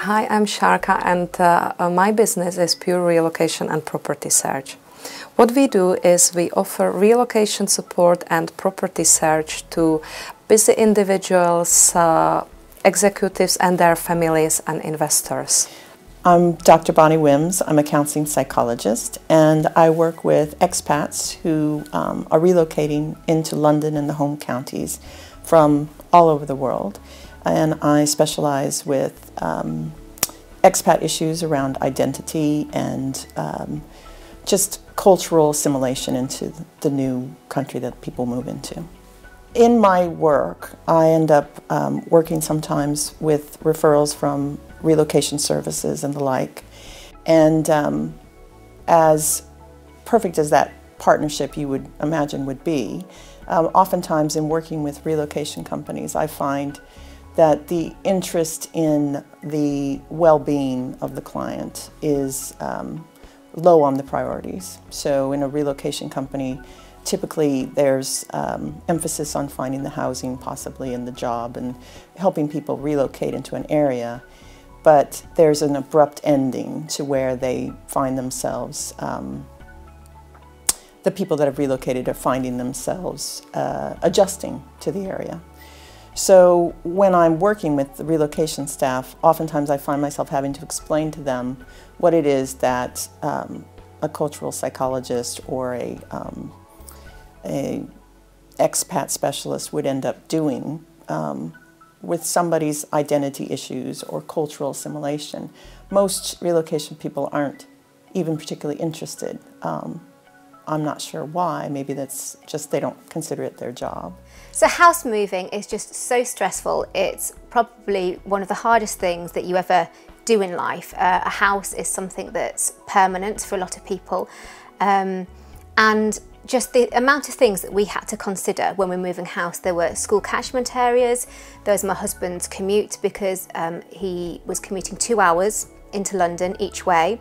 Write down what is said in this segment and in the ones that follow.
Hi, I'm Sarka, and my business is pure relocation and property search. What we do is we offer relocation support and property search to busy individuals, executives and their families and investors. I'm Dr. Bonnie Wims. I'm a counseling psychologist, and I work with expats who are relocating into London and the home counties from all over the world. And I specialize with expat issues around identity and just cultural assimilation into the new country that people move into. In my work, I end up working sometimes with referrals from relocation services and the like. And as perfect as that partnership you would imagine would be, oftentimes in working with relocation companies, I find that the interest in the well-being of the client is low on the priorities. So in a relocation company, typically there's emphasis on finding the housing, possibly, and the job, and helping people relocate into an area. But there's an abrupt ending to where they find themselves, the people that have relocated are finding themselves adjusting to the area. So when I'm working with the relocation staff, oftentimes I find myself having to explain to them what it is that a cultural psychologist or a expat specialist would end up doing with somebody's identity issues or cultural assimilation. Most relocation people aren't even particularly interested. I'm not sure why. Maybe that's just they don't consider it their job. So house moving is just so stressful. It's probably one of the hardest things that you ever do in life. A house is something that's permanent for a lot of people. And just the amount of things that we had to consider when we're moving house. There were school catchment areas. There was my husband's commute because he was commuting 2 hours into London each way.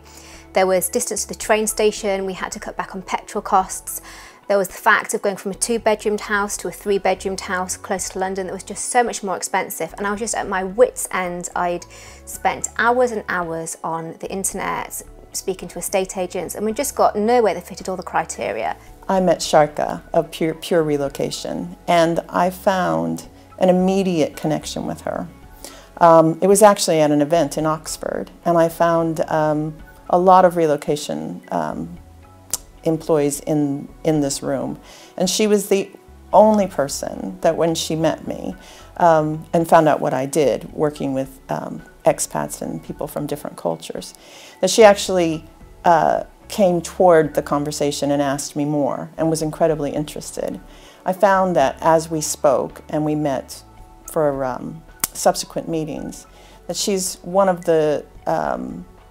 There was distance to the train station. We had to cut back on petrol costs. There was the fact of going from a 2-bedroomed house to a 3-bedroomed house close to London that was just so much more expensive. And I was just at my wit's end. I'd spent hours and hours on the internet speaking to estate agents, and we just got nowhere that fitted all the criteria. I met Sarka of Pure Relocation, and I found an immediate connection with her. It was actually at an event in Oxford, and I found a lot of relocation employees in this room. And she was the only person that when she met me and found out what I did, working with expats and people from different cultures, that she actually came toward the conversation and asked me more and was incredibly interested. I found that as we spoke and we met for subsequent meetings, that she's one of the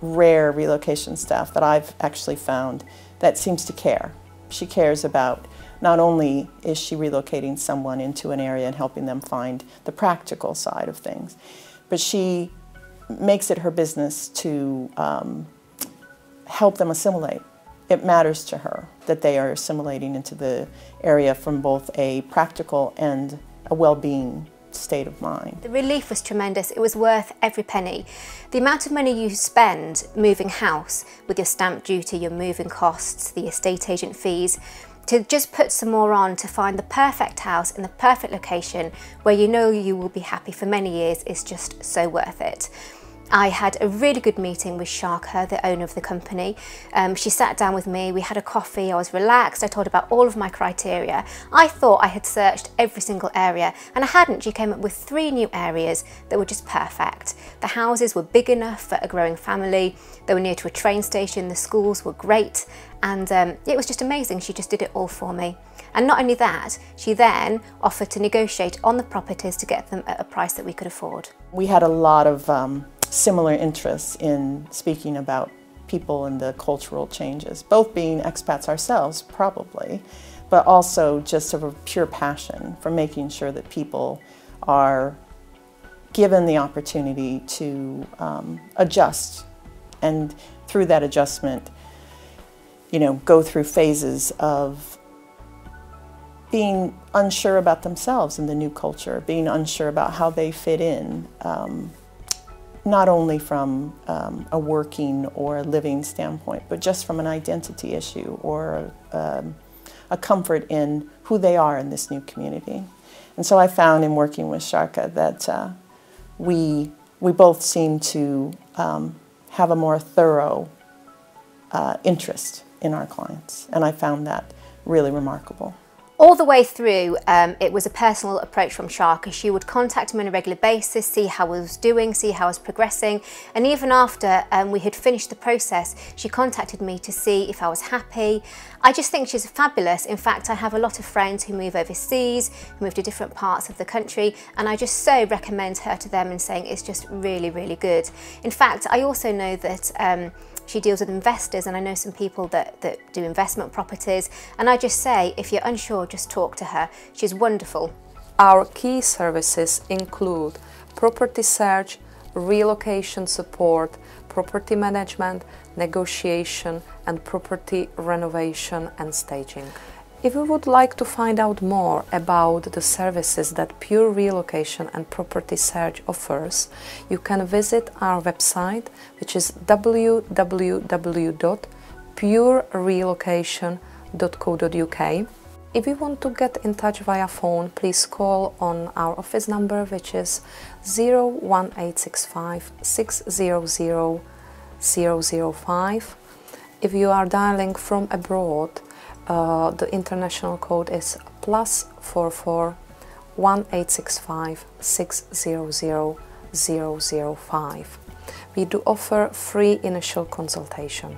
rare relocation staff that I've actually found that seems to care. She cares about not only is she relocating someone into an area and helping them find the practical side of things, but she makes it her business to help them assimilate. It matters to her that they are assimilating into the area from both a practical and a well-being state of mind. The relief was tremendous. It was worth every penny. The amount of money you spend moving house with your stamp duty, your moving costs, the estate agent fees, to just put some more on to find the perfect house in the perfect location where you know you will be happy for many years is just so worth it. I had a really good meeting with Sarka, the owner of the company. She sat down with me, we had a coffee, I was relaxed, I told her about all of my criteria. I thought I had searched every single area, and I hadn't. She came up with 3 new areas that were just perfect. The houses were big enough for a growing family, they were near to a train station, the schools were great, and it was just amazing. She just did it all for me. And not only that, she then offered to negotiate on the properties to get them at a price that we could afford. We had a lot of similar interests in speaking about people and the cultural changes, both being expats ourselves, probably, but also just of a pure passion for making sure that people are given the opportunity to adjust, and through that adjustment, you know, go through phases of being unsure about themselves in the new culture, being unsure about how they fit in, not only from a working or a living standpoint, but just from an identity issue or a comfort in who they are in this new community. And so I found in working with Sarka that we both seem to have a more thorough interest in our clients, and I found that really remarkable. All the way through, it was a personal approach from Sarka. She would contact me on a regular basis, see how I was doing, see how I was progressing. And even after we had finished the process, she contacted me to see if I was happy. I just think she's fabulous. In fact, I have a lot of friends who move overseas, who move to different parts of the country, and I just so recommend her to them and saying it's just really, really good. In fact, I also know that she deals with investors, and I know some people that do investment properties, and I just say, if you're unsure, just talk to her. She's wonderful. Our key services include property search, relocation support, property management, negotiation, and property renovation and staging. If you would like to find out more about the services that Pure Relocation and Property Search offers, you can visit our website, which is www.purerelocation.co.uk. If you want to get in touch via phone, please call on our office number, which is 01865 600 005. If you are dialing from abroad, the international code is +44 1865 600 005. We do offer free initial consultation.